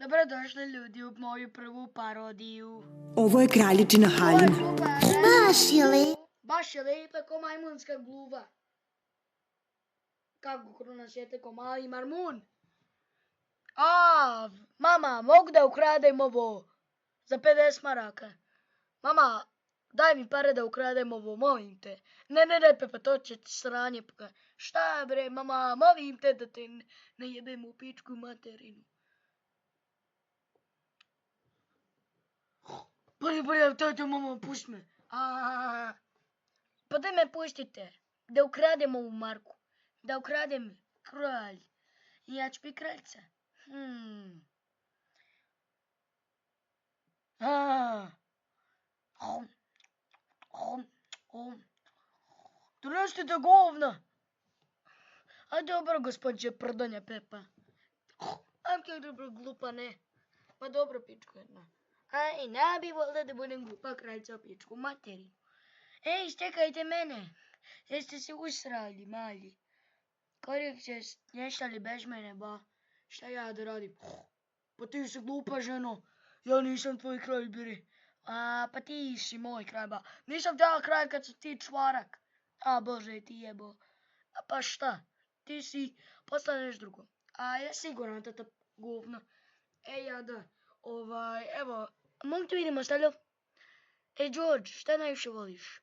Dobrodošli ljudi u moju prvu parodiju. Ovo je kraljičina haljina. Baš je lepa ko majmunska gluva. Kako kruna sjete ko mali marmun. Mama, mogu da ukradem ovo za 50 maraka? Mama, daj mi pare da ukradem ovo, molim te. Ne, Pepa, to će ti sranje. Šta bre, mama, molim te da te ne jebem u pičku materinu. Bolje, to mama, pusti me. Pa daj me pustite, da ukradem ovu marku. Da ukradem kralj. I ja ću biti kraljica. Donosite govna. A dobro, gospođe Prdonja Pepa. Kako dobro, glupa ne. Ma dobro, pičko jedna. Aj, ne bi volila da budem glupa kraljica pičku materiju. Ej, stekajte mene. Jeste se usrali, mali. Korik se snješali bez mene, ba. Šta ja da radim? Pa ti si glupa ženo. Ja nisam tvoj kralj, biri. Pa ti si moj kralj, ba. Nisam teo kralj kad si ti čvarak. Bože, ti jebo. Pa šta? Ti si postaneš drugo. Ja siguran tata govno. Ja da. Evo. Mogu ti vidimo, stavljam? George, šta najviše voliš?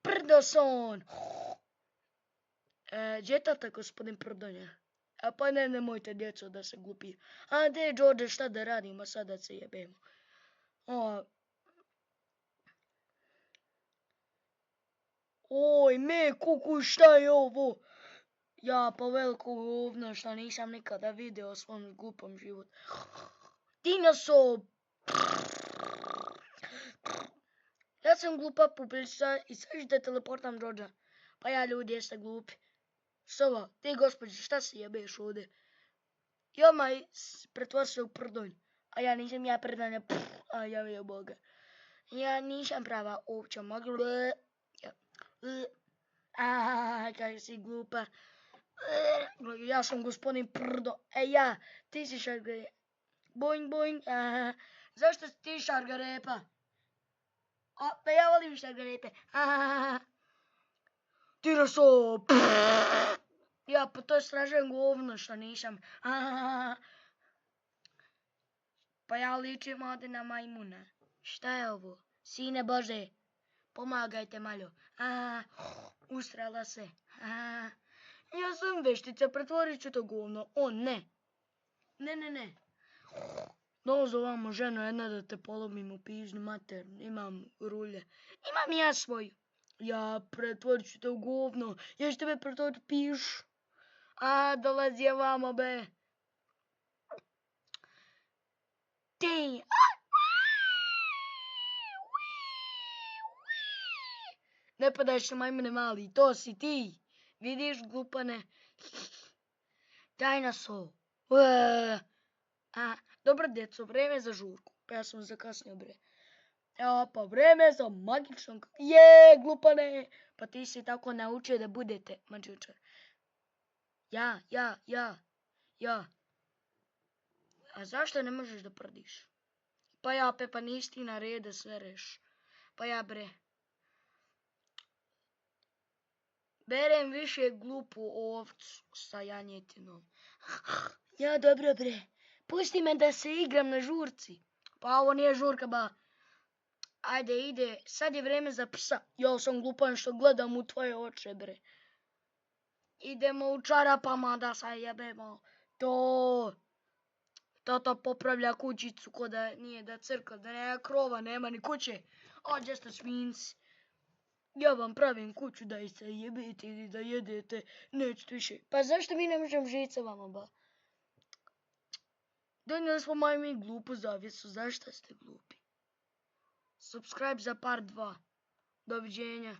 Prdoson. Gdje je tata, gospodin Prdonja? Pa nemojte djeco da se glupi. De, George, šta da radimo sad da se jebemo? Oj, kuku, šta je ovo? Pa veliko govno što nisam nikada vidio u svom glupom životu. Dinosaur! Ja sam glupa puplica i sad ću da teleportam George-a. Pa ja, ljudi, jeste glupi. Sova, ti gospođe, šta se jebeš ovdje? Jomaj, pretvori se u Prdonj. A ja nisam ja Prdonja. Ja veo Boga. Ja nisam prava ovča mogla. Kaj si glupa. Ja sam gospodin Prdo. Ja, ti si šargarepa. Boing. Zašto si ti šargarepa? Pa ja volim šargarepe. Dinosaur. Ja, pa to je strašan govno što nisam. Pa ja ličim ovdje na majmuna. Šta je ovo? Sine Bože, pomagajte malo. Ustrala se. Ja sam veštica, pretvorit ću to govno. Ne. Ne. Dozo ovamo ženo jedna da te polomim u pižnu mater. Imam rulje. Imam ja svoju. Ja pretvorit ću te u govno. Ja ću tebe pretvorit u piž. Dolazi je vamo, be. Ti. Ne padajš na majmune mali. To si ti. Vidiš, glupane. Dinosaur. Dobro, djeco, vreme za žurku. Pa ja sam zakasnio, bre. Pa vreme za magičnog. Glupane. Pa ti si tako naučio da budete mađučar. Ja. A zašto ne možeš da prdiš? Pa ja, Pepa, nisi ti na red da svereš. Pa ja, bre. Berem više glupu ovcu sa janjetinom. Ja, dobro, bre. Pusti me da se igram na žurci. Pa ovo nije žurka, ba. Ajde, ide. Sad je vreme za psa. Ja sam glupan što gledam u tvoje oče, bre. Idemo u čarapama da se jebemo. Tata popravlja kućicu ko da nije da crkva, da nema krova, nema ni kuće. Gdje ste svinci? Ja vam pravim kuću da se jebete ili da jedete. Nećete više. Pa zašto mi ne možemo živjeti sa vama, ba? Donijeli smo mi glupu zavjesu. Zašto ste glupi? Subscribe za part 2. Doviđenja.